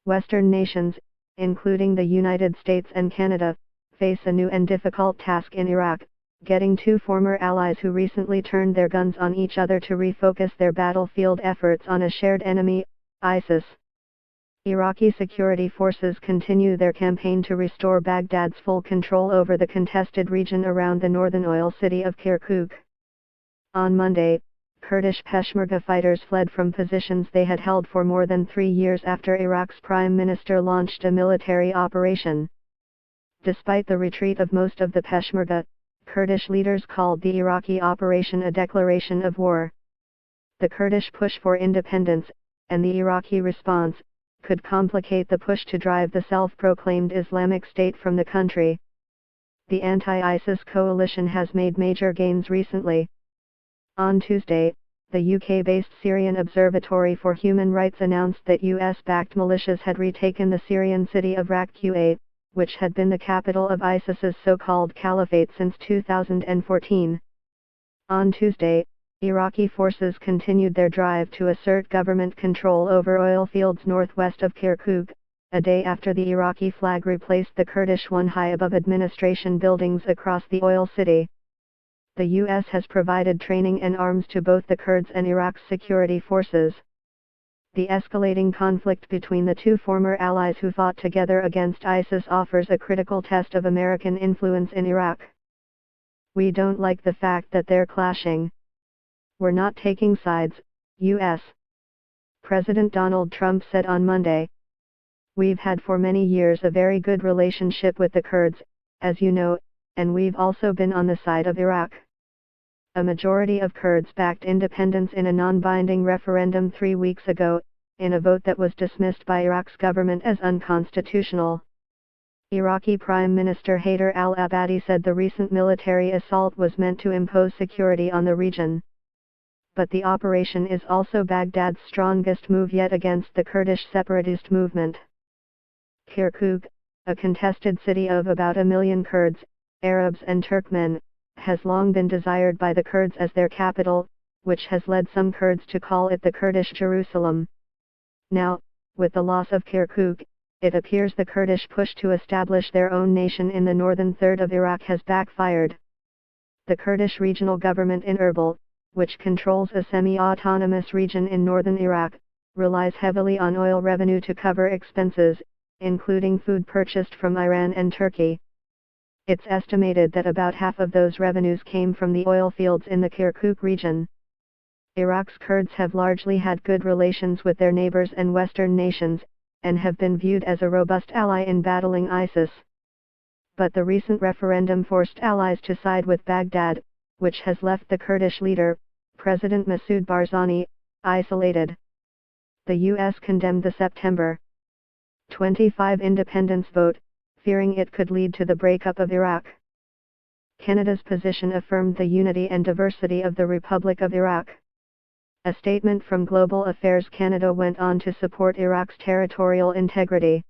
Western nations, including the United States and Canada, face a new and difficult task in Iraq, getting two former allies who recently turned their guns on each other to refocus their battlefield efforts on a shared enemy, ISIS. Iraqi security forces continue their campaign to restore Baghdad's full control over the contested region around the northern oil city of Kirkuk. On Monday, Kurdish Peshmerga fighters fled from positions they had held for more than 3 years after Iraq's prime minister launched a military operation. Despite the retreat of most of the Peshmerga, Kurdish leaders called the Iraqi operation a declaration of war. The Kurdish push for independence, and the Iraqi response, could complicate the push to drive the self-proclaimed Islamic State from the country. The anti-ISIS coalition has made major gains recently. On Tuesday, the UK-based Syrian Observatory for Human Rights announced that US-backed militias had retaken the Syrian city of Raqqa, which had been the capital of ISIS's so-called caliphate since 2014. On Tuesday, Iraqi forces continued their drive to assert government control over oil fields northwest of Kirkuk, a day after the Iraqi flag replaced the Kurdish one high above administration buildings across the oil city. The U.S. has provided training and arms to both the Kurds and Iraq's security forces. The escalating conflict between the two former allies who fought together against ISIS offers a critical test of American influence in Iraq. "We don't like the fact that they're clashing. We're not taking sides," U.S. President Donald Trump said on Monday. "We've had for many years a very good relationship with the Kurds, as you know, and we've also been on the side of Iraq." A majority of Kurds backed independence in a non-binding referendum 3 weeks ago, in a vote that was dismissed by Iraq's government as unconstitutional. Iraqi Prime Minister Haider al-Abadi said the recent military assault was meant to impose security on the region. But the operation is also Baghdad's strongest move yet against the Kurdish separatist movement. Kirkuk, a contested city of about 1 million Kurds, Arabs and Turkmen, has long been desired by the Kurds as their capital, which has led some Kurds to call it the Kurdish Jerusalem. Now, with the loss of Kirkuk, it appears the Kurdish push to establish their own nation in the northern third of Iraq has backfired. The Kurdish regional government in Erbil, which controls a semi-autonomous region in northern Iraq, relies heavily on oil revenue to cover expenses, including food purchased from Iran and Turkey. It's estimated that about half of those revenues came from the oil fields in the Kirkuk region. Iraq's Kurds have largely had good relations with their neighbors and Western nations, and have been viewed as a robust ally in battling ISIS. But the recent referendum forced allies to side with Baghdad, which has left the Kurdish leader, President Massoud Barzani, isolated. The U.S. condemned the September 25 independence vote, fearing it could lead to the breakup of Iraq. Canada's position affirmed the unity and diversity of the Republic of Iraq. A statement from Global Affairs Canada went on to support Iraq's territorial integrity.